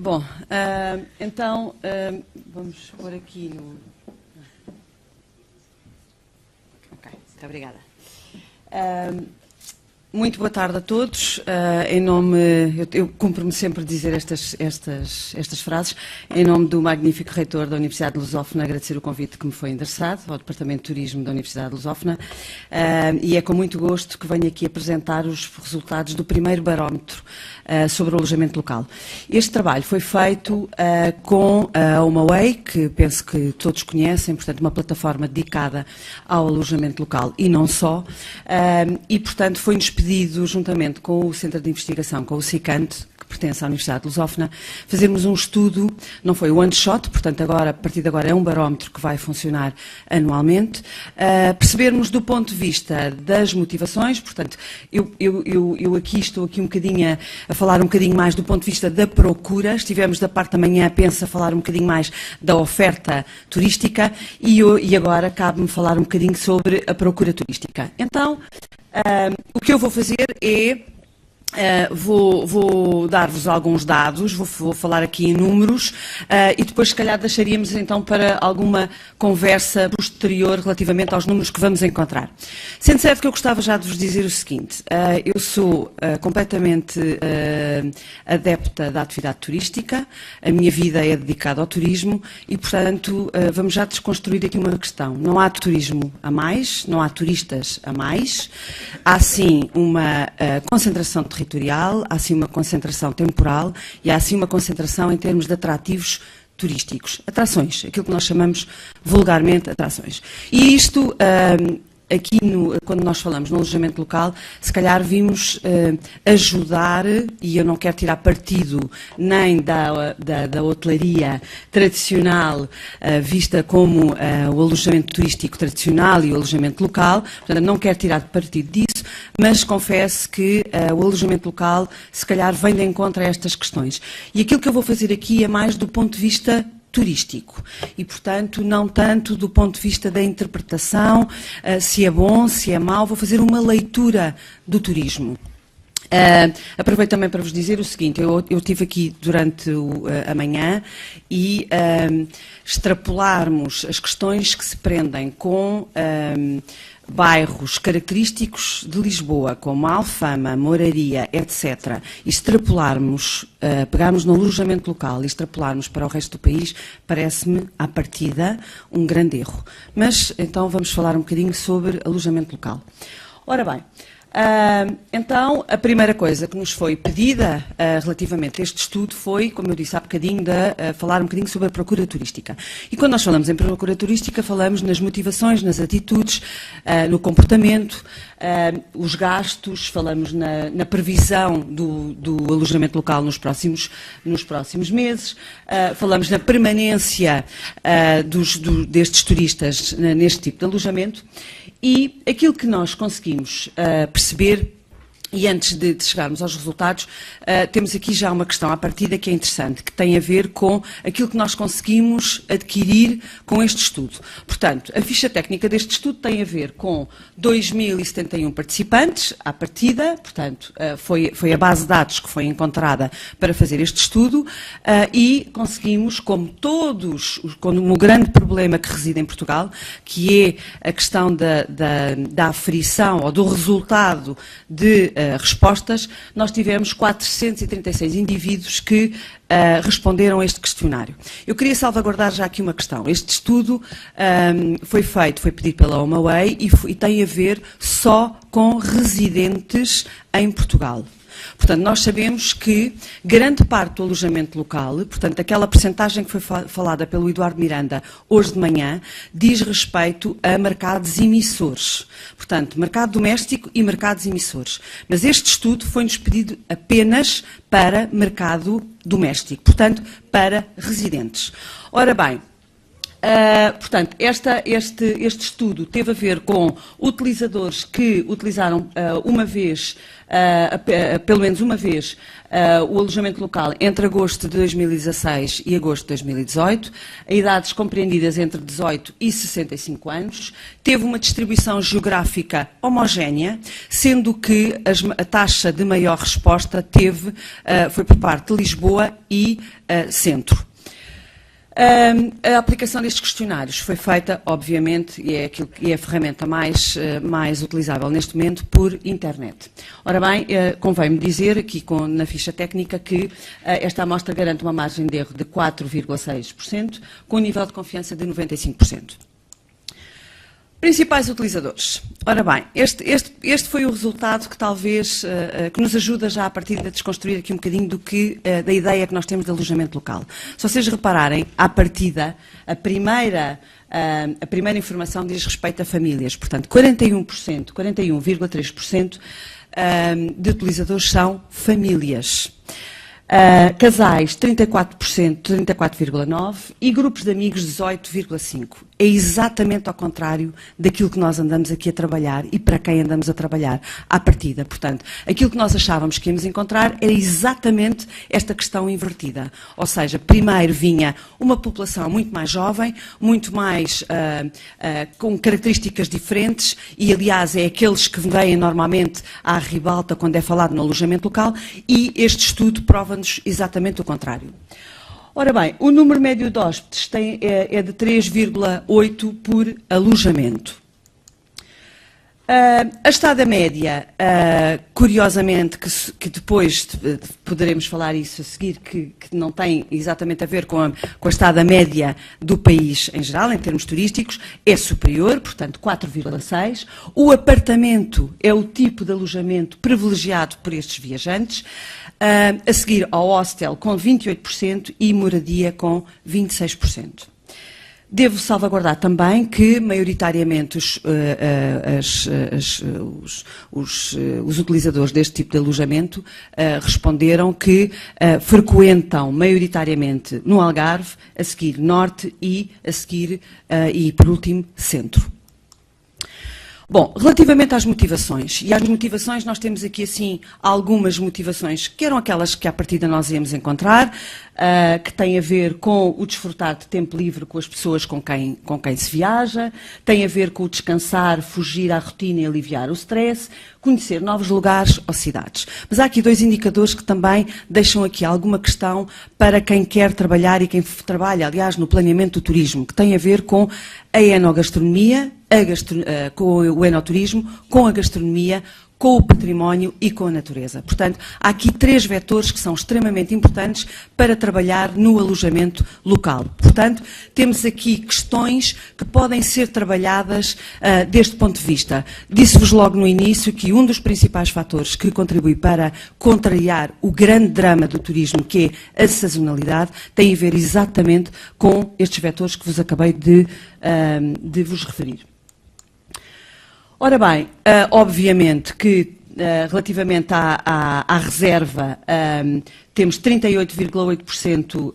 Bom, então, vamos pôr aqui no... Ok, muito obrigada. Muito boa tarde a todos. Em nome, eu cumpro-me sempre de dizer estas frases. Em nome do magnífico reitor da Universidade de Lusófona, agradecer o convite que me foi endereçado ao Departamento de Turismo da Universidade de Lusófona. E é com muito gosto que venho aqui apresentar os resultados do primeiro barómetro sobre o alojamento local. Este trabalho foi feito com a HomeAway, que penso que todos conhecem, portanto, uma plataforma dedicada ao alojamento local e não só. E, portanto, foi-nos pedido, juntamente com o Centro de Investigação, com o CICANT, que pertence à Universidade de Lusófona, fazermos um estudo, não foi one shot, portanto, agora, a partir de agora é um barómetro que vai funcionar anualmente, percebermos do ponto de vista das motivações, portanto, eu aqui estou aqui um bocadinho a falar um bocadinho mais do ponto de vista da procura, estivemos da parte da manhã a falar um bocadinho mais da oferta turística e agora cabe-me falar um bocadinho sobre a procura turística. Então, o que eu vou fazer é, vou dar-vos alguns dados, vou falar aqui em números e depois se calhar deixaríamos então para alguma conversa posterior relativamente aos números que vamos encontrar. Sendo certo que eu gostava já de vos dizer o seguinte, eu sou completamente adepta da atividade turística, a minha vida é dedicada ao turismo e, portanto, vamos já desconstruir aqui uma questão. Não há turismo a mais, não há turistas a mais, há sim uma concentração territorial, há sim uma concentração temporal e há sim uma concentração em termos de atrativos turísticos. Atrações, aquilo que nós chamamos vulgarmente atrações. E isto, aqui, quando nós falamos no alojamento local, se calhar vimos ajudar, e eu não quero tirar partido nem da hotelaria tradicional, vista como o alojamento turístico tradicional e o alojamento local, portanto, não quero tirar partido disso, mas confesso que o alojamento local, se calhar, vem de encontro a estas questões. E aquilo que eu vou fazer aqui é mais do ponto de vista turístico e, portanto, não tanto do ponto de vista da interpretação, se é bom, se é mau, vou fazer uma leitura do turismo. Aproveito também para vos dizer o seguinte, eu estive aqui durante a manhã e extrapolarmos as questões que se prendem com bairros característicos de Lisboa, como Alfama, Moraria, etc., e extrapolarmos, pegarmos no alojamento local e extrapolarmos para o resto do país, parece-me, à partida, um grande erro. Mas, então, vamos falar um bocadinho sobre alojamento local. Ora bem, então, a primeira coisa que nos foi pedida relativamente a este estudo foi, como eu disse há bocadinho, falar um bocadinho sobre a procura turística. E quando nós falamos em procura turística, falamos nas motivações, nas atitudes, no comportamento, os gastos, falamos na previsão do alojamento local nos próximos meses, falamos na permanência destes turistas neste tipo de alojamento. E aquilo que nós conseguimos perceber, e antes de chegarmos aos resultados, temos aqui já uma questão à partida que é interessante, que tem a ver com aquilo que nós conseguimos adquirir com este estudo. Portanto, a ficha técnica deste estudo tem a ver com 2.071 participantes à partida, portanto, foi a base de dados que foi encontrada para fazer este estudo e conseguimos, como o grande problema que reside em Portugal, que é a questão da aferição ou do resultado de respostas, nós tivemos 436 indivíduos que responderam a este questionário. Eu queria salvaguardar já aqui uma questão. Este estudo foi pedido pela HomeAway e tem a ver só com residentes em Portugal. Portanto, nós sabemos que grande parte do alojamento local, portanto, aquela percentagem que foi falada pelo Eduardo Miranda hoje de manhã, diz respeito a mercados emissores. Portanto, mercado doméstico e mercados emissores. Mas este estudo foi-nos pedido apenas para mercado doméstico, portanto, para residentes. Ora bem, Portanto, este estudo teve a ver com utilizadores que utilizaram pelo menos uma vez, o alojamento local entre agosto de 2016 e agosto de 2018, a idades compreendidas entre 18 e 65 anos, teve uma distribuição geográfica homogénea, sendo que a taxa de maior resposta foi por parte de Lisboa e Centro. A aplicação destes questionários foi feita, obviamente, e é a ferramenta mais utilizável neste momento, por internet. Ora bem, convém-me dizer aqui na ficha técnica que esta amostra garante uma margem de erro de 4,6%, com um nível de confiança de 95%. Principais utilizadores. Ora bem, este foi o resultado que talvez que nos ajuda já a partir de desconstruir aqui um bocadinho da ideia que nós temos de alojamento local. Se vocês repararem, à partida, a primeira informação diz respeito a famílias. Portanto, 41,3% de utilizadores são famílias. Casais, 34%, 34,9%, e grupos de amigos, 18,5%. É exatamente ao contrário daquilo que nós andamos aqui a trabalhar e para quem andamos a trabalhar à partida. Portanto, aquilo que nós achávamos que íamos encontrar era exatamente esta questão invertida. Ou seja, primeiro vinha uma população muito mais jovem, muito mais com características diferentes e, aliás, é aqueles que vêm normalmente à ribalta quando é falado no alojamento local, e este estudo prova-nos exatamente o contrário. Ora bem, o número médio de hóspedes é de 3,8 por alojamento. A estada média, curiosamente, que depois poderemos falar isso a seguir, que não tem exatamente a ver com a estada média do país em geral, em termos turísticos, é superior, portanto 4,6. O apartamento é o tipo de alojamento privilegiado por estes viajantes, a seguir ao hostel com 28% e moradia com 26%. Devo salvaguardar também que, maioritariamente, os utilizadores deste tipo de alojamento responderam que frequentam maioritariamente no Algarve, a seguir Norte e, por último, Centro. Bom, relativamente às motivações, nós temos aqui, assim, algumas motivações que eram aquelas que à partida nós íamos encontrar, que têm a ver com o desfrutar de tempo livre com as pessoas com quem se viaja, tem a ver com o descansar, fugir à rotina e aliviar o stress, conhecer novos lugares ou cidades. Mas há aqui dois indicadores que também deixam aqui alguma questão para quem quer trabalhar e quem trabalha, aliás, no planeamento do turismo, que tem a ver com a enogastronomia, com o enoturismo, com a gastronomia, com o património e com a natureza. Portanto, há aqui três vetores que são extremamente importantes para trabalhar no alojamento local. Portanto, temos aqui questões que podem ser trabalhadas deste ponto de vista. Disse-vos logo no início que um dos principais fatores que contribui para contrariar o grande drama do turismo, que é a sazonalidade, tem a ver exatamente com estes vetores que vos acabei de vos referir. Ora bem, obviamente que relativamente à reserva, temos 38,8%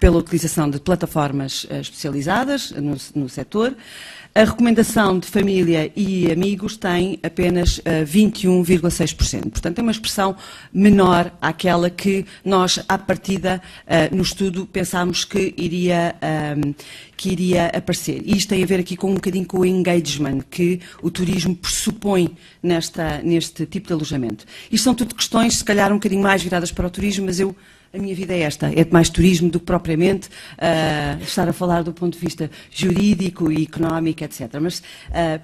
pela utilização de plataformas especializadas no setor. A recomendação de família e amigos tem apenas 21,6%. Portanto, é uma expressão menor àquela que nós, à partida, no estudo, pensámos que iria aparecer. E isto tem a ver aqui com um bocadinho com o engagement que o turismo pressupõe neste tipo de alojamento. Isto são tudo questões, se calhar, um bocadinho mais viradas para o turismo, mas a minha vida é esta, é de mais turismo do que propriamente estar a falar do ponto de vista jurídico e económico, etc. Mas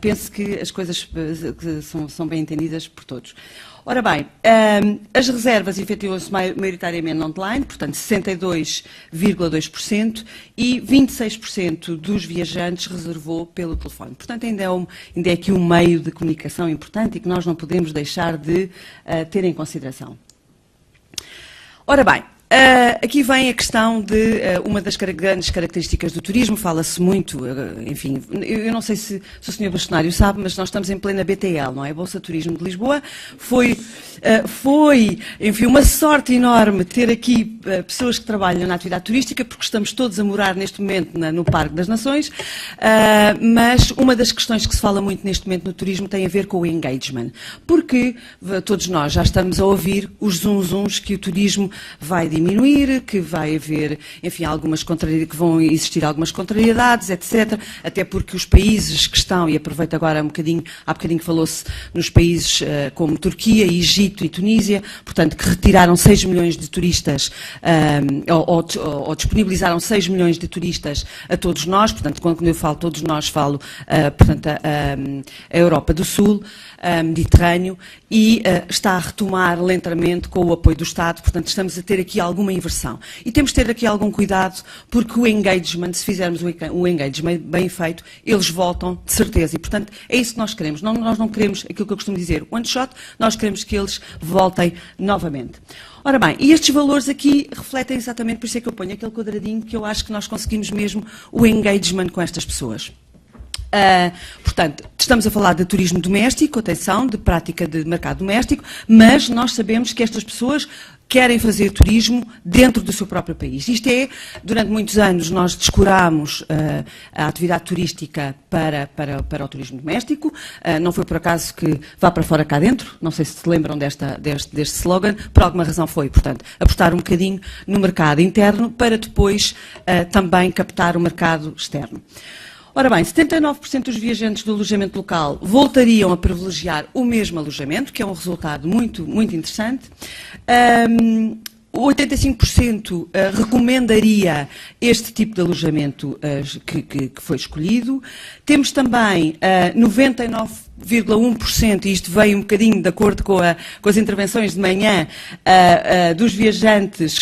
penso que as coisas são bem entendidas por todos. Ora bem, as reservas efetuam-se maioritariamente online, portanto 62,2%, e 26% dos viajantes reservou pelo telefone. Portanto, ainda é aqui um meio de comunicação importante e que nós não podemos deixar de ter em consideração. Ora bem, Aqui vem a questão de uma das grandes características do turismo, fala-se muito, enfim, eu não sei se o Sr. Bastonário sabe, mas nós estamos em plena BTL, não é? Bolsa Turismo de Lisboa. Foi, enfim, uma sorte enorme ter aqui pessoas que trabalham na atividade turística, porque estamos todos a morar neste momento no Parque das Nações, mas uma das questões que se fala muito neste momento no turismo tem a ver com o engagement, porque todos nós já estamos a ouvir os zunzuns que o turismo vai diminuir, que vai haver, enfim, que vão existir algumas contrariedades, etc. Até porque os países que estão, e aproveito agora há bocadinho que falou-se nos países como Turquia, Egito e Tunísia, portanto, que retiraram 6 milhões de turistas, ou disponibilizaram 6 milhões de turistas a todos nós, portanto, quando eu falo todos nós, falo, portanto, a Europa do Sul, Mediterrâneo, e está a retomar lentamente com o apoio do Estado, portanto estamos a ter aqui alguma inversão. E temos de ter aqui algum cuidado, porque o engagement, se fizermos o engagement bem feito, eles voltam de certeza, e portanto é isso que nós queremos. Nós não queremos aquilo que eu costumo dizer, one shot, nós queremos que eles voltem novamente. Ora bem, e estes valores aqui refletem exatamente, por isso é que eu ponho aquele quadradinho, que eu acho que nós conseguimos mesmo o engagement com estas pessoas. Portanto, estamos a falar de turismo doméstico, atenção, de prática de mercado doméstico, mas nós sabemos que estas pessoas querem fazer turismo dentro do seu próprio país. Isto é, durante muitos anos nós descurámos a atividade turística para o turismo doméstico, não foi por acaso que vá para fora cá dentro, não sei se se lembram deste slogan, por alguma razão foi, portanto, apostar um bocadinho no mercado interno para depois também captar o mercado externo. Ora bem, 79% dos viajantes do alojamento local voltariam a privilegiar o mesmo alojamento, que é um resultado muito, muito interessante. 85% recomendaria este tipo de alojamento que foi escolhido. Temos também 99,1%, e isto veio um bocadinho de acordo com as intervenções de manhã, dos viajantes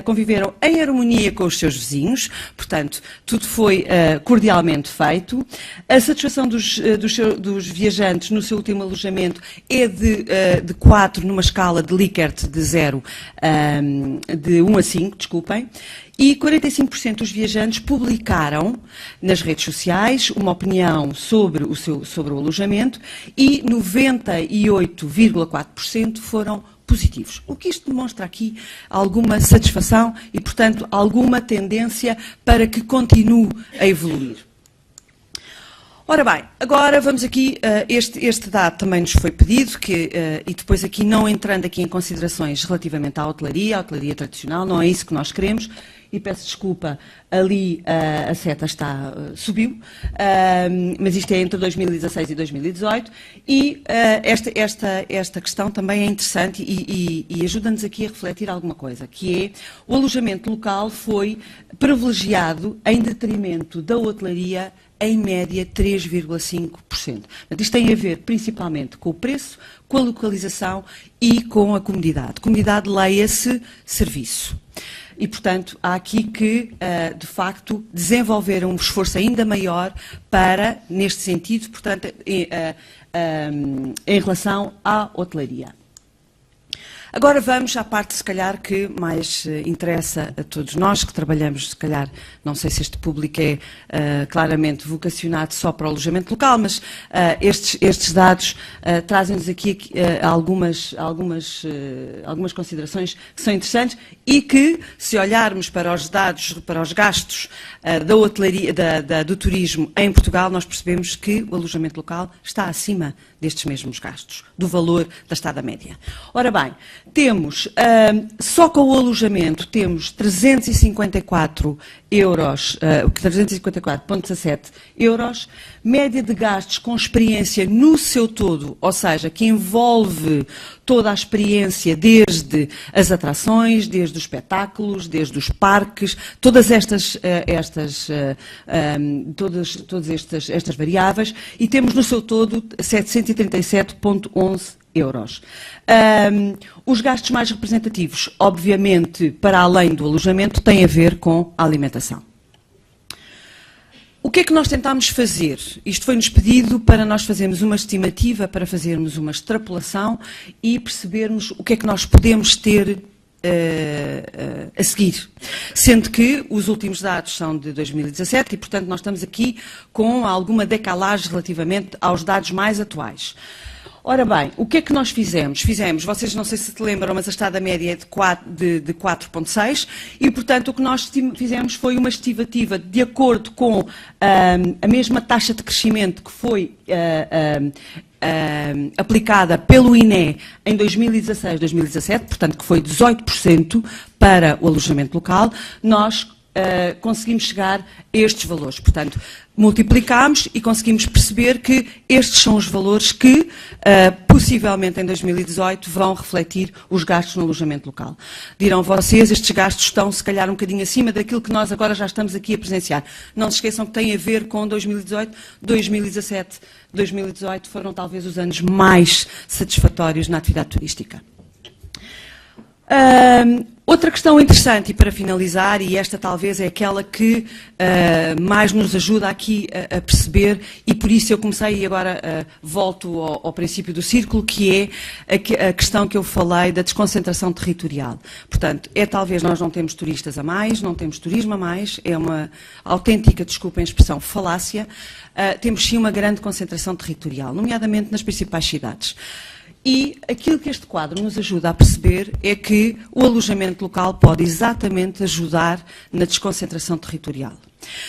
conviveram em harmonia com os seus vizinhos, portanto, tudo foi cordialmente feito. A satisfação dos viajantes no seu último alojamento é de 4 numa escala de Likert de 0, de 1 a 5, desculpem, e 45% dos viajantes publicaram nas redes sociais uma opinião sobre o alojamento e 98,4% foram positivos. O que isto demonstra aqui alguma satisfação e, portanto, alguma tendência para que continue a evoluir. Ora bem, agora vamos aqui, este dado também nos foi pedido, e depois aqui não entrando aqui em considerações relativamente à hotelaria tradicional, não é isso que nós queremos, e peço desculpa, ali a seta subiu, mas isto é entre 2016 e 2018, e esta questão também é interessante e ajuda-nos aqui a refletir alguma coisa, que é o alojamento local foi privilegiado em detrimento da hotelaria em média 3,5%. Portanto, isto tem a ver principalmente com o preço, com a localização e com a comodidade. Comodidade, leia-se serviço. E, portanto, há aqui que, de facto, desenvolver um esforço ainda maior para, neste sentido, portanto, em relação à hotelaria. Agora vamos à parte, se calhar, que mais interessa a todos nós, que trabalhamos, se calhar, não sei se este público é claramente vocacionado só para o alojamento local, mas estes dados trazem-nos aqui algumas considerações que são interessantes e que, se olharmos para os dados, para os gastos da hotelaria, do turismo em Portugal, nós percebemos que o alojamento local está acima destes mesmos gastos, do valor da estada média. Ora bem, temos, só com o alojamento, temos 354 euros, 354,17 euros, média de gastos com experiência no seu todo, ou seja, que envolve toda a experiência, desde as atrações, desde os espetáculos, desde os parques, todas estas variáveis, e temos no seu todo 737,11 euros. Os gastos mais representativos, obviamente, para além do alojamento, têm a ver com a alimentação. O que é que nós tentámos fazer? Isto foi-nos pedido para nós fazermos uma estimativa, para fazermos uma extrapolação e percebermos o que é que nós podemos ter a seguir, sendo que os últimos dados são de 2017 e, portanto, nós estamos aqui com alguma decalagem relativamente aos dados mais atuais. Ora bem, o que é que nós fizemos? Vocês não sei se se lembram, mas a estada média é de 4,6 e, portanto, o que nós fizemos foi uma estimativa de acordo com a mesma taxa de crescimento que foi aplicada pelo INE em 2016-2017, portanto, que foi 18% para o alojamento local, nós conseguimos chegar a estes valores. Portanto, multiplicámos e conseguimos perceber que estes são os valores que, possivelmente em 2018, vão refletir os gastos no alojamento local. Dirão vocês, estes gastos estão, se calhar, um bocadinho acima daquilo que nós agora já estamos aqui a presenciar. Não se esqueçam que tem a ver com 2018, 2017, 2018 foram talvez os anos mais satisfatórios na atividade turística. Outra questão interessante, e para finalizar, e esta talvez é aquela que mais nos ajuda aqui a perceber, e por isso eu comecei e agora volto ao princípio do círculo, que é a questão que eu falei da desconcentração territorial. Portanto, talvez nós não temos turistas a mais, não temos turismo a mais, é uma autêntica, desculpem a expressão, falácia, temos sim uma grande concentração territorial, nomeadamente nas principais cidades. E aquilo que este quadro nos ajuda a perceber é que o alojamento local pode exatamente ajudar na desconcentração territorial.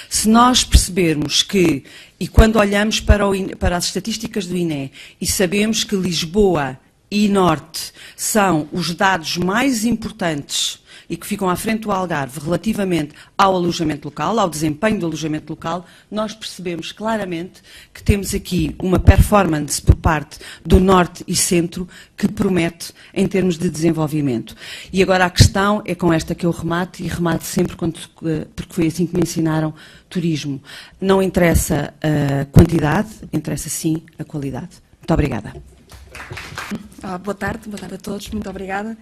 Se nós percebermos que, e quando olhamos para as estatísticas do INE e sabemos que Lisboa e Norte são os dados mais importantes e que ficam à frente do Algarve relativamente ao alojamento local, ao desempenho do alojamento local, nós percebemos claramente que temos aqui uma performance por parte do Norte e Centro que promete em termos de desenvolvimento. E agora a questão é com esta que eu remato, e remato sempre porque foi assim que me ensinaram turismo. Não interessa a quantidade, interessa sim a qualidade. Muito obrigada. Boa tarde a todos, muito obrigada.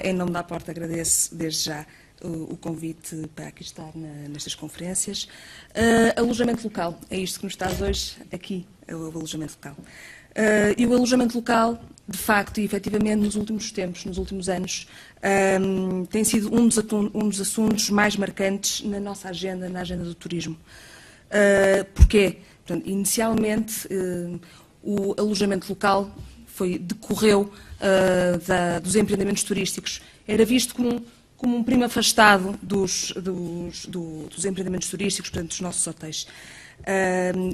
Em nome da Aporta agradeço desde já o convite para aqui estar nestas conferências. Alojamento local, é isto que nos traz hoje aqui, é o alojamento local. E o alojamento local, de facto e efetivamente nos últimos tempos, nos últimos anos, tem sido um dos assuntos mais marcantes na nossa agenda, na agenda do turismo. Porquê? Portanto, inicialmente, o alojamento local decorreu dos empreendimentos turísticos. Era visto como um primo afastado dos empreendimentos turísticos, portanto, dos nossos hotéis.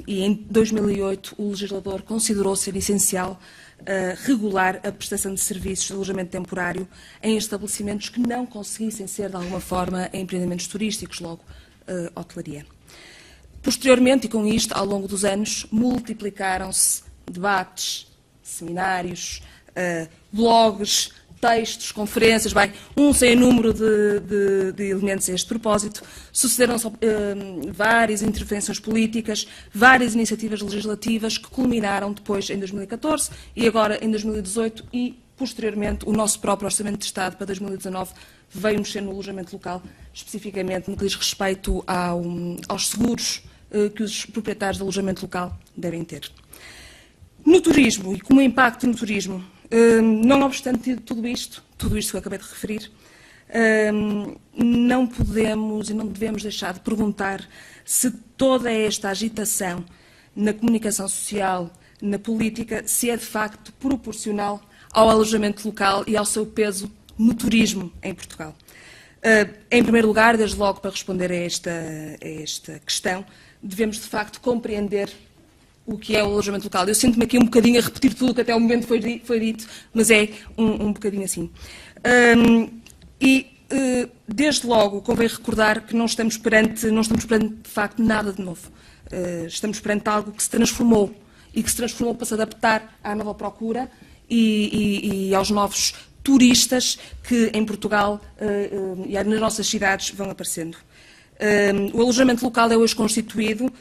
E em 2008 o legislador considerou ser essencial regular a prestação de serviços de alojamento temporário em estabelecimentos que não conseguissem ser, de alguma forma, empreendimentos turísticos, logo hotelaria. Posteriormente, e com isto, ao longo dos anos, multiplicaram-se debates, seminários, blogs, textos, conferências, um sem número de elementos a este propósito. Sucederam-se várias intervenções políticas, várias iniciativas legislativas que culminaram depois em 2014 e agora em 2018 e, posteriormente, o nosso próprio Orçamento de Estado para 2019 veio mexer no alojamento local, especificamente no que diz respeito aos seguros que os proprietários de alojamento local devem ter. No turismo, e como impacto no turismo, não obstante tudo isto que eu acabei de referir, não podemos e não devemos deixar de perguntar se toda esta agitação na comunicação social, na política, se é de facto proporcional ao alojamento local e ao seu peso no turismo em Portugal. Em primeiro lugar, desde logo para responder a esta questão, devemos de facto compreender o que é o alojamento local. Eu sinto-me aqui um bocadinho a repetir tudo o que até o momento foi dito, mas é um bocadinho assim. Desde logo, convém recordar que não estamos perante, de facto, nada de novo. Estamos perante algo que se transformou e que se transformou para se adaptar à nova procura e aos novos turistas que em Portugal e nas nossas cidades vão aparecendo. O alojamento local é hoje constituído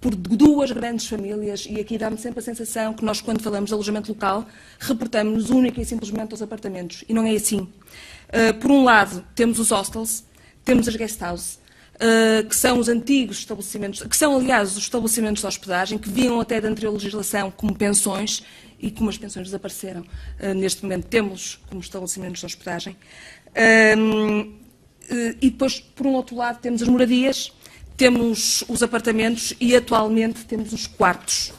por duas grandes famílias, e aqui dá-me sempre a sensação que nós, quando falamos de alojamento local, reportamos única e simplesmente aos apartamentos, e não é assim. Por um lado, temos os hostels, temos as guest houses, que são os antigos estabelecimentos, que são, aliás, os estabelecimentos de hospedagem, que vinham até da anterior legislação como pensões, e como as pensões desapareceram, neste momento temos como estabelecimentos de hospedagem. E depois, por um outro lado, temos as moradias, temos os apartamentos e, atualmente, temos os quartos.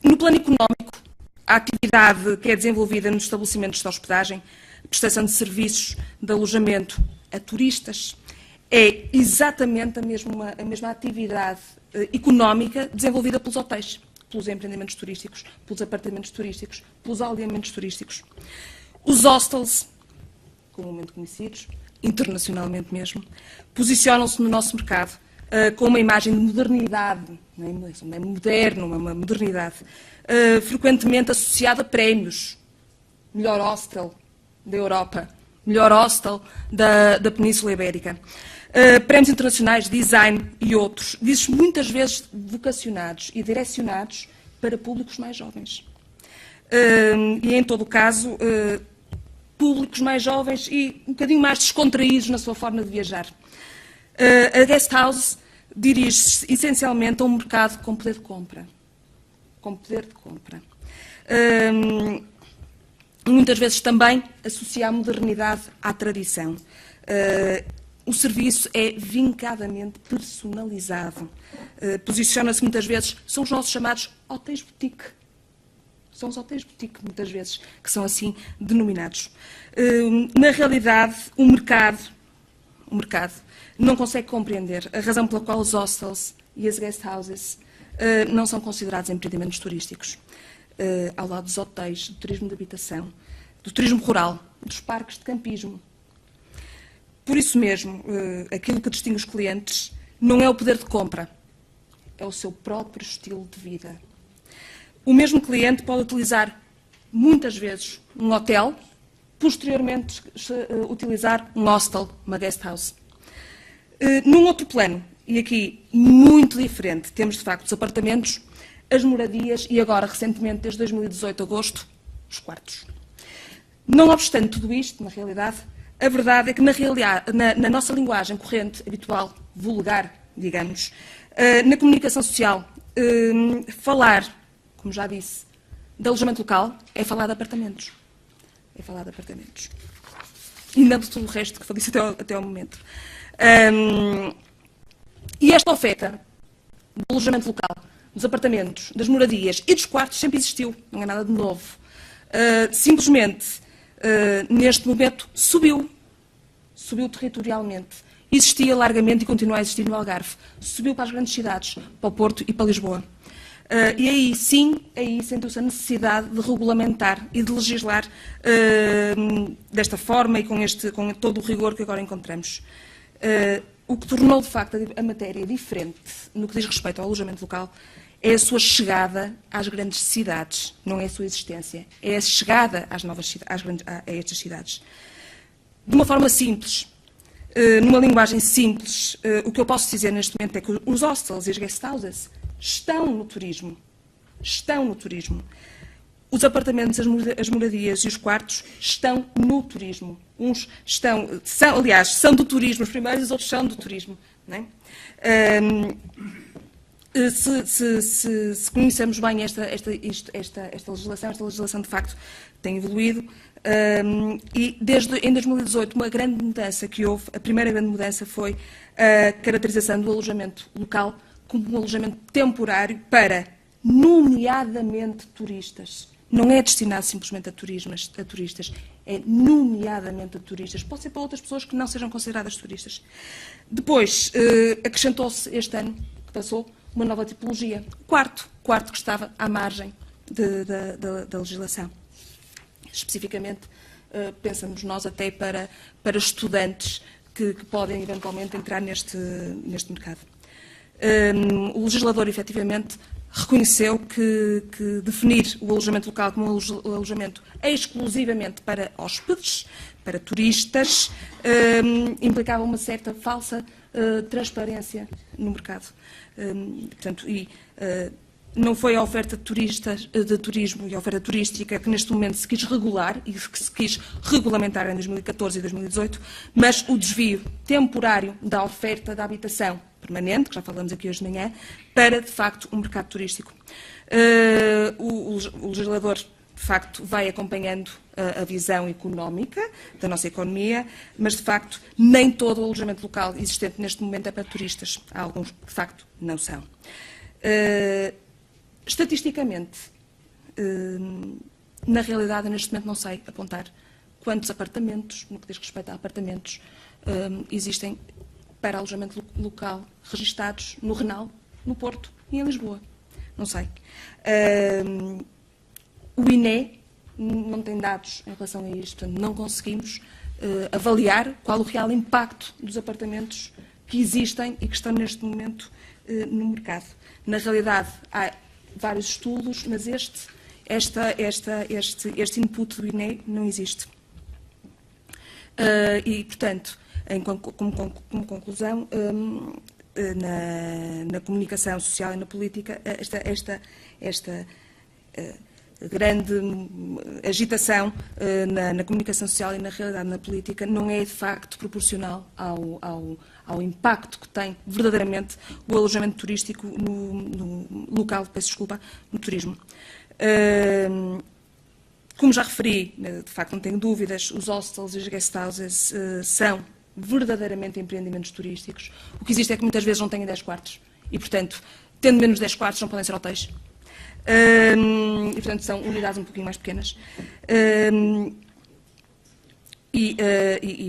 No plano económico, a atividade que é desenvolvida nos estabelecimentos de hospedagem, prestação de serviços de alojamento a turistas, é exatamente a mesma atividade económica desenvolvida pelos hotéis, pelos empreendimentos turísticos, pelos apartamentos turísticos, pelos aldeamentos turísticos. Os hostels, comumente conhecidos, internacionalmente mesmo, posicionam-se no nosso mercado com uma imagem de modernidade, não é moderno, uma modernidade, frequentemente associada a prémios. Melhor hostel da Europa, melhor hostel da Península Ibérica. Prémios internacionais, design e outros, muitas vezes vocacionados e direcionados para públicos mais jovens. E, em todo o caso, públicos mais jovens e um bocadinho mais descontraídos na sua forma de viajar. A Guest House dirige-se essencialmente a um mercado com poder de compra. Muitas vezes também associa a modernidade à tradição. O serviço é vincadamente personalizado. Posiciona-se muitas vezes, são os nossos chamados hotéis boutique. São os hotéis boutique, muitas vezes, que são assim denominados. Na realidade, o mercado não consegue compreender a razão pela qual os hostels e as guest houses não são considerados empreendimentos turísticos, ao lado dos hotéis, do turismo de habitação, do turismo rural, dos parques de campismo. Por isso mesmo, aquilo que distingue os clientes não é o poder de compra, é o seu próprio estilo de vida. O mesmo cliente pode utilizar, muitas vezes, um hotel, posteriormente utilizar um hostel, uma guest house. Num outro plano, e aqui muito diferente, temos de facto os apartamentos, as moradias e agora, recentemente, desde 2018, agosto, os quartos. Não obstante tudo isto, na realidade, a verdade é que na nossa linguagem corrente, habitual, vulgar, digamos, na comunicação social, falar, como já disse, de alojamento local é falar de apartamentos. E não de tudo o resto que foi dito até ao momento. E esta oferta do alojamento local, dos apartamentos, das moradias e dos quartos sempre existiu, não é nada de novo. Simplesmente, neste momento, subiu territorialmente. Existia largamente e continua a existir no Algarve. Subiu para as grandes cidades, para o Porto e para Lisboa. E aí, sim, sentiu-se a necessidade de regulamentar e de legislar desta forma e com todo o rigor que agora encontramos. O que tornou, de facto, a matéria diferente no que diz respeito ao alojamento local é a sua chegada às grandes cidades, não é a sua existência, é a chegada a estas cidades. De uma forma simples, numa linguagem simples, o que eu posso dizer neste momento é que os hostels e as guest houses estão no turismo. Os apartamentos, as moradias e os quartos estão no turismo. Uns são do turismo, os primeiros, os outros são do turismo. Não é? Se conhecermos bem esta legislação de facto tem evoluído e em 2018 uma grande mudança que houve, a primeira grande mudança foi a caracterização do alojamento local como um alojamento temporário para, nomeadamente, turistas. Não é destinado simplesmente a turistas, é nomeadamente a turistas. Pode ser para outras pessoas que não sejam consideradas turistas. Depois, acrescentou-se este ano, que passou, uma nova tipologia. Quarto que estava à margem da legislação. Especificamente, pensamos nós até para estudantes que podem eventualmente entrar neste mercado. O legislador, efetivamente, reconheceu que definir o alojamento local como um alojamento exclusivamente para hóspedes, para turistas, implicava uma certa falsa transparência no mercado. Portanto, não foi a oferta de turismo e a oferta turística que neste momento se quis regular e que se quis regulamentar em 2014 e 2018, mas o desvio temporário da oferta da habitação permanente, que já falamos aqui hoje de manhã, para, de facto, um mercado turístico. O legislador, de de facto, vai acompanhando a visão económica da nossa economia, mas, de facto, nem todo o alojamento local existente neste momento é para turistas. Há alguns que, de facto, não são. Estatisticamente, na realidade, neste momento não sei apontar quantos apartamentos, no que diz respeito a apartamentos, existem para alojamento local registados no Renal, no Porto e em Lisboa. Não sei. O INE não tem dados em relação a isto, portanto, não conseguimos avaliar qual o real impacto dos apartamentos que existem e que estão neste momento no mercado. Na realidade, há vários estudos, mas este input do INE não existe. E, portanto, como conclusão, na comunicação social e na política, esta grande agitação na comunicação social e na realidade na política não é de facto proporcional ao impacto que tem verdadeiramente o alojamento turístico no local, peço desculpa, no turismo. Como já referi, de facto não tenho dúvidas, os hostels e os guest houses são verdadeiramente empreendimentos turísticos. O que existe é que muitas vezes não têm 10 quartos e, portanto, tendo menos de 10 quartos não podem ser hotéis. E, portanto, são unidades um pouquinho mais pequenas.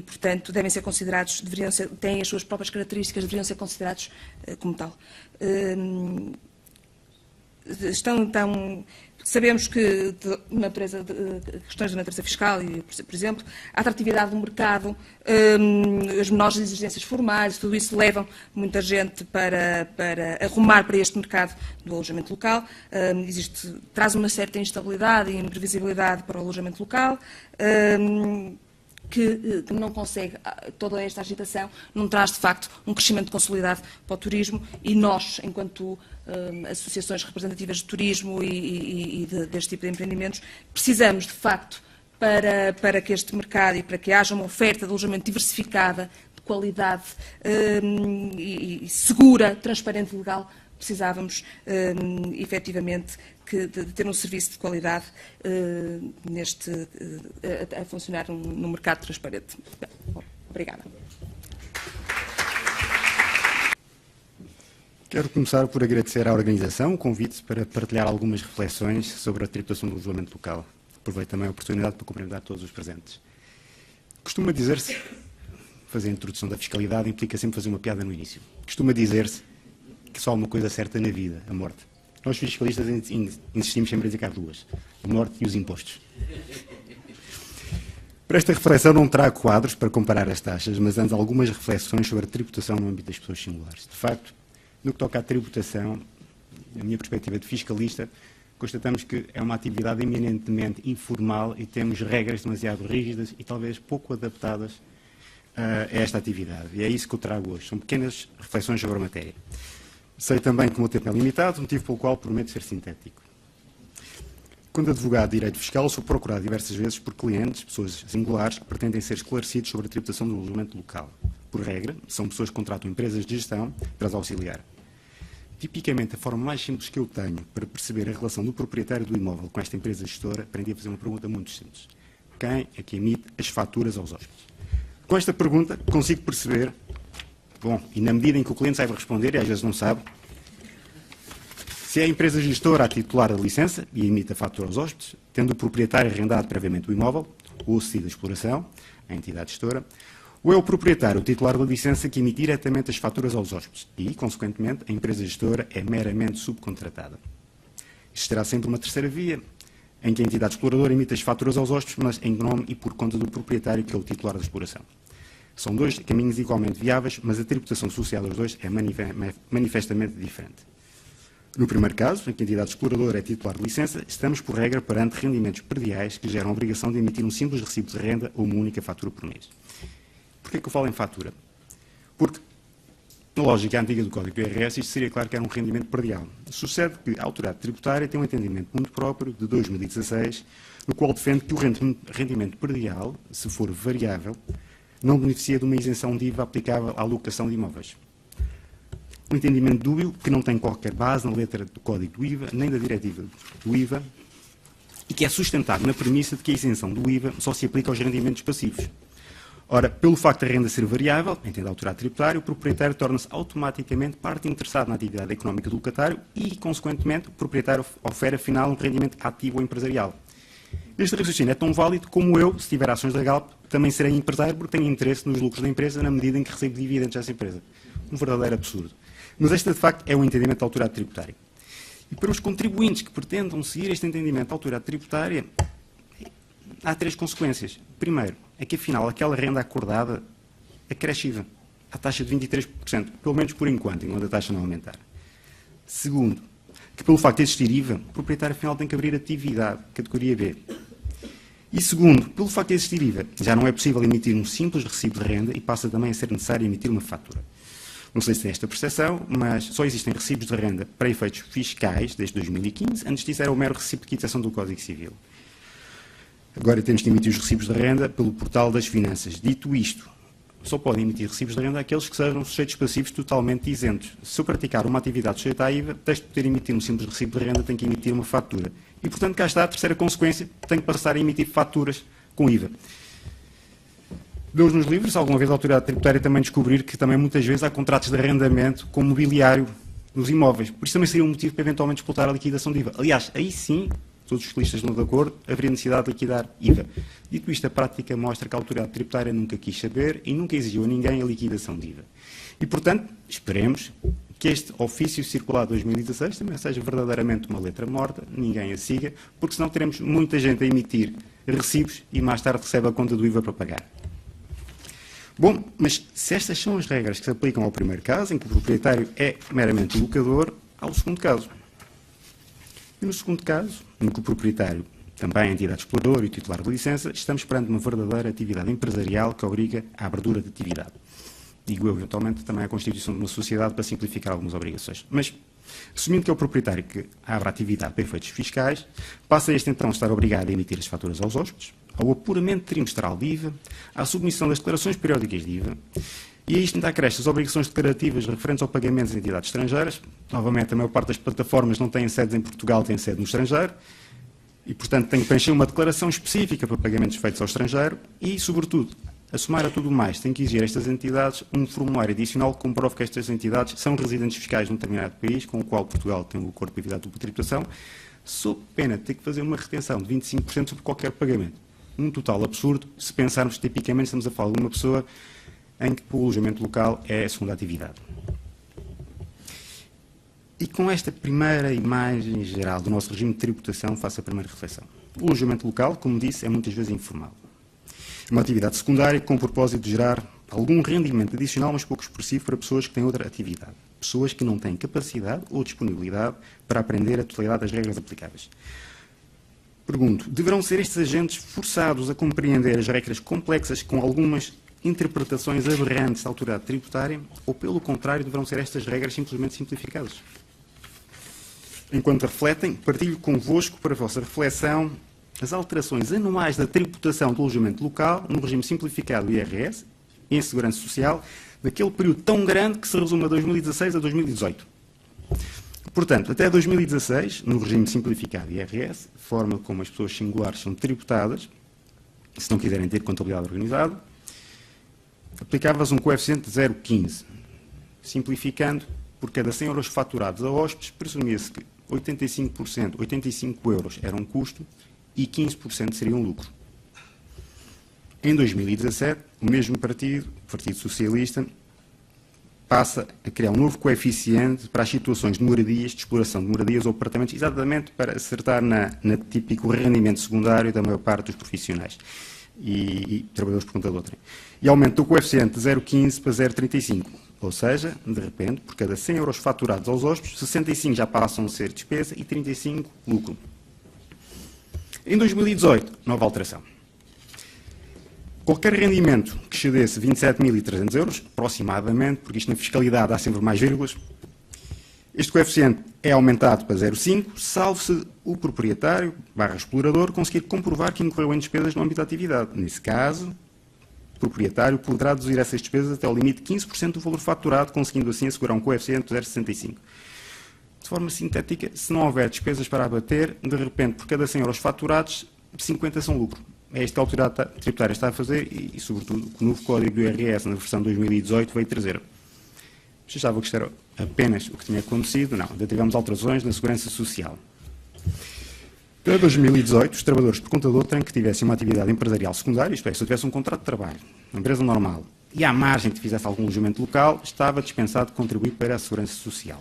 Portanto, devem ser considerados, têm as suas próprias características, deveriam ser considerados como tal. Sabemos que, questões de natureza fiscal, e, por exemplo, a atratividade do mercado, as menores exigências formais, tudo isso levam muita gente para arrumar para este mercado do alojamento local. Traz uma certa instabilidade e imprevisibilidade para o alojamento local, que não consegue, toda esta agitação não traz, de facto, um crescimento consolidado para o turismo e nós, enquanto associações representativas de turismo e deste tipo de empreendimentos, precisamos, de facto, para que este mercado e para que haja uma oferta de alojamento diversificada, de qualidade e segura, transparente e legal, precisávamos, efetivamente, de ter um serviço de qualidade a funcionar num mercado transparente. Obrigada. Quero começar por agradecer à organização o convite para partilhar algumas reflexões sobre a tributação do alojamento local. Aproveito também a oportunidade para cumprimentar todos os presentes. Costuma dizer-se, fazer a introdução da fiscalidade implica sempre fazer uma piada no início. Costuma dizer-se que só há uma coisa certa na vida, a morte. Nós fiscalistas insistimos sempre em dizer que há duas, a morte e os impostos. Para esta reflexão não trago quadros para comparar as taxas, mas antes algumas reflexões sobre a tributação no âmbito das pessoas singulares. De facto, no que toca à tributação, na minha perspectiva de fiscalista, constatamos que é uma atividade eminentemente informal e temos regras demasiado rígidas e talvez pouco adaptadas a esta atividade. E é isso que eu trago hoje. São pequenas reflexões sobre a matéria. Sei também que o meu tempo é limitado, motivo pelo qual prometo ser sintético. Quando advogado de direito fiscal, sou procurado diversas vezes por clientes, pessoas singulares, que pretendem ser esclarecidos sobre a tributação do alojamento local. Por regra, são pessoas que contratam empresas de gestão para as auxiliar. Tipicamente, a forma mais simples que eu tenho para perceber a relação do proprietário do imóvel com esta empresa gestora, aprendi a fazer uma pergunta muito simples. Quem é que emite as faturas aos hóspedes? Com esta pergunta, consigo perceber, e na medida em que o cliente saiba responder, e às vezes não sabe, se é a empresa gestora a titular da licença e emite a fatura aos hóspedes, tendo o proprietário arrendado previamente o imóvel, ou cedido a exploração, a entidade gestora, ou é o proprietário o titular da licença que emite diretamente as faturas aos hóspedes e, consequentemente, a empresa gestora é meramente subcontratada. Existirá sempre uma terceira via, em que a entidade exploradora emite as faturas aos hóspedes, mas em nome e por conta do proprietário que é o titular da exploração. São dois caminhos igualmente viáveis, mas a tributação associada aos dois é manifestamente diferente. No primeiro caso, em que a entidade exploradora é titular de licença, estamos, por regra, perante rendimentos prediais que geram a obrigação de emitir um simples recibo de renda ou uma única fatura por mês. Porquê é que eu falo em fatura? Porque, na lógica antiga do Código do IRS, isto seria claro que era um rendimento predial. Sucede que a autoridade tributária tem um entendimento muito próprio, de 2016, no qual defende que o rendimento predial, se for variável, não beneficia de uma isenção de IVA aplicável à locação de imóveis. Um entendimento dúbio que não tem qualquer base na letra do Código do IVA, nem da diretiva do IVA, e que é sustentado na premissa de que a isenção do IVA só se aplica aos rendimentos passivos. Ora, pelo facto da renda ser variável, entende a autoridade tributária, o proprietário torna-se automaticamente parte interessada na atividade económica do locatário e, consequentemente, o proprietário ofere, afinal, um rendimento ativo ou empresarial. Este raciocínio é tão válido como eu, se tiver ações da Galp, também serei empresário porque tenho interesse nos lucros da empresa na medida em que recebo dividendos dessa empresa. Um verdadeiro absurdo. Mas este, de facto, é o entendimento da autoridade tributária. E para os contribuintes que pretendam seguir este entendimento da autoridade tributária, há 3 consequências. Primeiro, é que, afinal, aquela renda acordada acresce IVA, à taxa de 23%, pelo menos por enquanto a taxa não aumentar. Segundo, que pelo facto de existir IVA, o proprietário, afinal, tem que abrir atividade, categoria B. E segundo, pelo facto de existir IVA, já não é possível emitir um simples recibo de renda e passa também a ser necessário emitir uma fatura. Não sei se tem esta percepção, mas só existem recibos de renda para efeitos fiscais desde 2015. Antes disso era o mero recibo de quitação do Código Civil. Agora temos de emitir os recibos de renda pelo portal das finanças. Dito isto, só podem emitir recibos de renda aqueles que sejam sujeitos passivos totalmente isentos. Se eu praticar uma atividade sujeita à IVA, deixo de poder emitir um simples recibo de renda, tenho que emitir uma fatura. E, portanto, cá está a terceira consequência, tenho que passar a emitir faturas com IVA. Deus nos livre, se alguma vez a autoridade tributária também descobrir que também muitas vezes há contratos de arrendamento com mobiliário nos imóveis. Por isso também seria um motivo para eventualmente disputar a liquidação de IVA. Aliás, aí sim, todos os fiscalistas estão de acordo, haveria necessidade de liquidar IVA. Dito isto, a prática mostra que a autoridade tributária nunca quis saber e nunca exigiu a ninguém a liquidação de IVA. E, portanto, esperemos que este ofício circular de 2016 também seja verdadeiramente uma letra morta, ninguém a siga, porque senão teremos muita gente a emitir recibos e mais tarde recebe a conta do IVA para pagar. Bom, mas se estas são as regras que se aplicam ao primeiro caso, em que o proprietário é meramente o locador, há o segundo caso. E no segundo caso, em que o proprietário também é entidade exploradora e titular de licença, estamos perante uma verdadeira atividade empresarial que obriga à abertura de atividade. Digo eu, eventualmente, também a constituição de uma sociedade para simplificar algumas obrigações. Mas, assumindo que é o proprietário que abre a atividade para efeitos fiscais, passa este então a estar obrigado a emitir as faturas aos hóspedes, ao apuramento trimestral de IVA, à submissão das declarações periódicas de IVA, e a isto ainda acresce as obrigações declarativas referentes ao pagamento de entidades estrangeiras. Novamente, a maior parte das plataformas não têm sedes em Portugal, têm sede no estrangeiro, e, portanto, tem que preencher uma declaração específica para pagamentos feitos ao estrangeiro e, sobretudo, a somar a tudo mais, tem que exigir a estas entidades um formulário adicional que comprove que estas entidades são residentes fiscais num determinado país, com o qual Portugal tem um acordo de atividade de dupla tributação, sob pena de ter que fazer uma retenção de 25% sobre qualquer pagamento. Um total absurdo, se pensarmos que tipicamente estamos a falar de uma pessoa em que o alojamento local é a segunda atividade. E com esta primeira imagem geral do nosso regime de tributação, faço a primeira reflexão. O alojamento local, como disse, é muitas vezes informal. É uma atividade secundária com o propósito de gerar algum rendimento adicional, mas pouco expressivo, para pessoas que têm outra atividade. Pessoas que não têm capacidade ou disponibilidade para aprender a totalidade das regras aplicáveis. Pergunto, deverão ser estes agentes forçados a compreender as regras complexas com algumas interpretações aberrantes da autoridade tributária ou, pelo contrário, deverão ser estas regras simplesmente simplificadas? Enquanto refletem, partilho convosco para a vossa reflexão as alterações anuais da tributação do alojamento local no regime simplificado do IRS e em segurança social daquele período tão grande que se resume a 2016 a 2018. Portanto, até 2016, no regime simplificado do IRS, a forma como as pessoas singulares são tributadas, se não quiserem ter contabilidade organizada, aplicava-se um coeficiente de 0,15. Simplificando, por cada 100 euros faturados a hóspedes, presumia-se que 85%, 85 euros era um custo e 15% seria um lucro. Em 2017, o mesmo partido, o Partido Socialista, passa a criar um novo coeficiente para as situações de moradias, de exploração de moradias ou apartamentos, exatamente para acertar na típico rendimento secundário da maior parte dos profissionais e trabalhadores por conta de outrem. E aumenta o coeficiente de 0,15 para 0,35. Ou seja, de repente, por cada 100 euros faturados aos hóspedes, 65 já passam a ser despesa e 35 lucro. Em 2018, nova alteração. Qualquer rendimento que excedesse 27.300 euros, aproximadamente, porque isto na fiscalidade há sempre mais vírgulas, este coeficiente é aumentado para 0,5, salvo se o proprietário, explorador, conseguir comprovar que incorreu em despesas no âmbito da atividade. Nesse caso, o proprietário poderá deduzir essas despesas até ao limite de 15% do valor faturado, conseguindo assim assegurar um coeficiente de 0,65. de forma sintética, se não houver despesas para abater, de repente, por cada 100 euros faturados, 50 são lucro. É isto que a autoridade tributária está a fazer e sobretudo, o novo Código do IRS, na versão 2018, veio trazer. Vocês achavam que isto era apenas o que tinha acontecido? Não, ainda tivemos alterações na Segurança Social. Para 2018, os trabalhadores por conta de outrem que tivessem uma atividade empresarial secundária, isto é, se eu tivesse um contrato de trabalho, uma empresa normal, e à margem que fizesse algum alojamento local, estava dispensado de contribuir para a Segurança Social.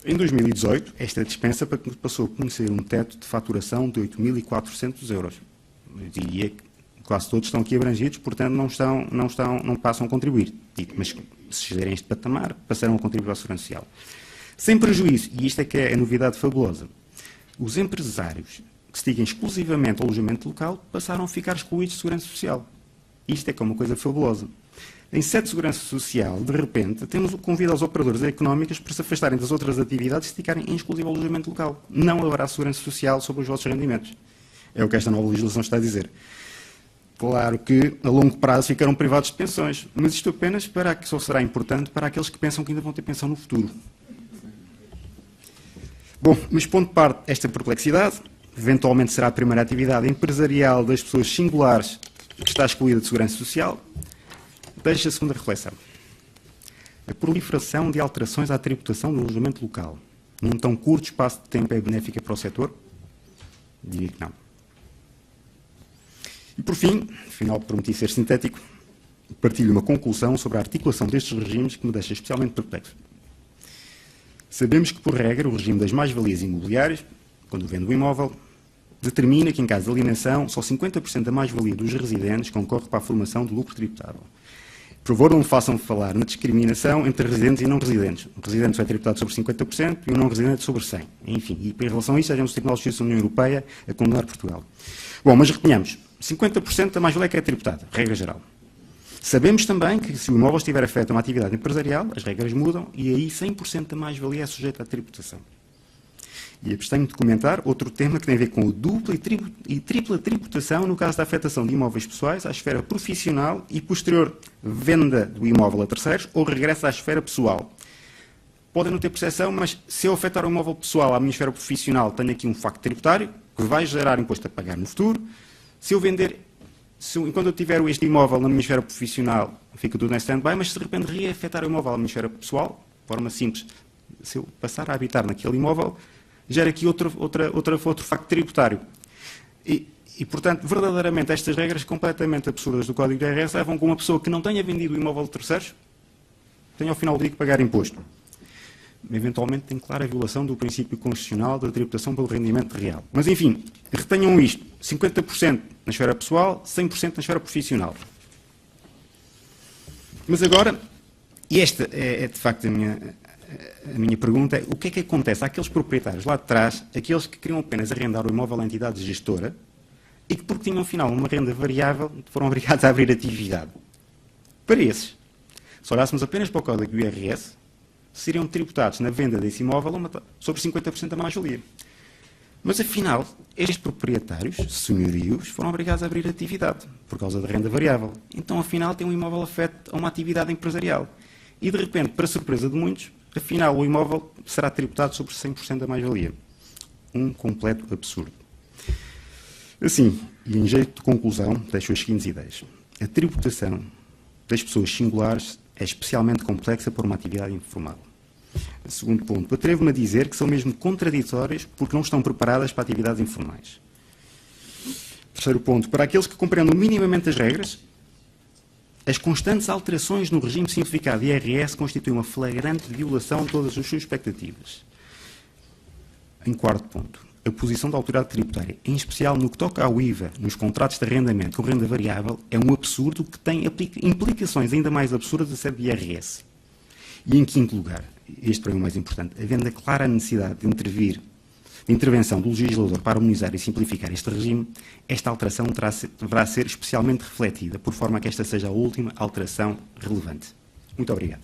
Em 2018, esta dispensa passou a conhecer um teto de faturação de 8.400 euros. Eu diria que quase todos estão aqui abrangidos, portanto não passam a contribuir. Mas se excederem este patamar, passarão a contribuir à Segurança Social. Sem prejuízo, e isto é que é a novidade fabulosa, os empresários que se digam exclusivamente ao alojamento local passaram a ficar excluídos de Segurança Social. Isto é que é uma coisa fabulosa. Em sede de Segurança Social, de repente, temos o convite aos operadores económicos para se afastarem das outras atividades e se dedicarem em exclusivo ao alojamento local. Não haverá Segurança Social sobre os vossos rendimentos. É o que esta nova legislação está a dizer. Claro que, a longo prazo, ficarão privados de pensões, mas isto apenas só será importante para aqueles que pensam que ainda vão ter pensão no futuro. Bom, mas pondo de parte esta perplexidade, eventualmente será a primeira atividade empresarial das pessoas singulares que está excluída de Segurança Social, deixa a segunda reflexão. A proliferação de alterações à tributação do alojamento local, num tão curto espaço de tempo, é benéfica para o setor? Diria que não. E por fim, afinal prometi ser sintético, partilho uma conclusão sobre a articulação destes regimes que me deixa especialmente perplexo. Sabemos que, por regra, o regime das mais-valias imobiliárias, quando vende o imóvel, determina que, em caso de alienação, só 50% da mais-valia dos residentes concorre para a formação do lucro tributável. Por favor, não me façam falar na discriminação entre residentes e não residentes. O residente só é tributado sobre 50% e o não residente sobre 100%. Enfim, e em relação a isso, sejam os Tribunais de Justiça da União Europeia a condenar Portugal. Bom, mas retenhamos, 50% da mais-valia que é tributada, regra geral. Sabemos também que, se o imóvel estiver afeto a uma atividade empresarial, as regras mudam e aí 100% da mais-valia é sujeita à tributação. E abstenho de comentar outro tema que tem a ver com a dupla e tripla tributação no caso da afetação de imóveis pessoais à esfera profissional e posterior venda do imóvel a terceiros ou regresso à esfera pessoal. Podem não ter percepção, mas se eu afetar o imóvel pessoal à minha esfera profissional, tenho aqui um facto tributário que vai gerar imposto a pagar no futuro. Se eu vender, enquanto eu tiver este imóvel na minha esfera profissional, fica tudo em stand-by, mas se de repente reafetar o imóvel à minha esfera pessoal, de forma simples, se eu passar a habitar naquele imóvel, gera aqui outro facto tributário. E, portanto, verdadeiramente, estas regras completamente absurdas do Código do IRS levam com uma pessoa que não tenha vendido o imóvel de terceiros, tenha ao final do dia que pagar imposto. Eventualmente tem clara violação do princípio constitucional da tributação pelo rendimento real. Mas, enfim, retenham isto, 50% na esfera pessoal, 100% na esfera profissional. Mas agora, e esta é de facto a minha pergunta, é o que é que acontece àqueles proprietários lá de trás, aqueles que queriam apenas arrendar o imóvel à entidade gestora e que, porque tinham, afinal, uma renda variável, foram obrigados a abrir atividade? Para esses, se olhássemos apenas para o Código do IRS, seriam tributados na venda desse imóvel sobre 50% da mais-valia. Mas, afinal, estes proprietários, senhorios, foram obrigados a abrir atividade por causa da renda variável. Então, afinal, tem um imóvel afeto a uma atividade empresarial. E, de repente, para surpresa de muitos, afinal, o imóvel será tributado sobre 100% da mais-valia. Um completo absurdo. Assim, e em jeito de conclusão, deixo as seguintes ideias. A tributação das pessoas singulares é especialmente complexa para uma atividade informal. Segundo ponto, atrevo-me a dizer que são mesmo contraditórias porque não estão preparadas para atividades informais. Terceiro ponto, para aqueles que compreendam minimamente as regras, as constantes alterações no regime simplificado de IRS constituem uma flagrante violação de todas as suas expectativas. Em quarto ponto, a posição da autoridade tributária, em especial no que toca ao IVA, nos contratos de arrendamento com renda variável, é um absurdo que tem implicações ainda mais absurdas da sede de IRS. E em quinto lugar, este para mim é o mais importante, havendo a clara necessidade de intervenção do legislador para harmonizar e simplificar este regime, esta alteração deverá ser especialmente refletida, por forma a que esta seja a última alteração relevante. Muito obrigado.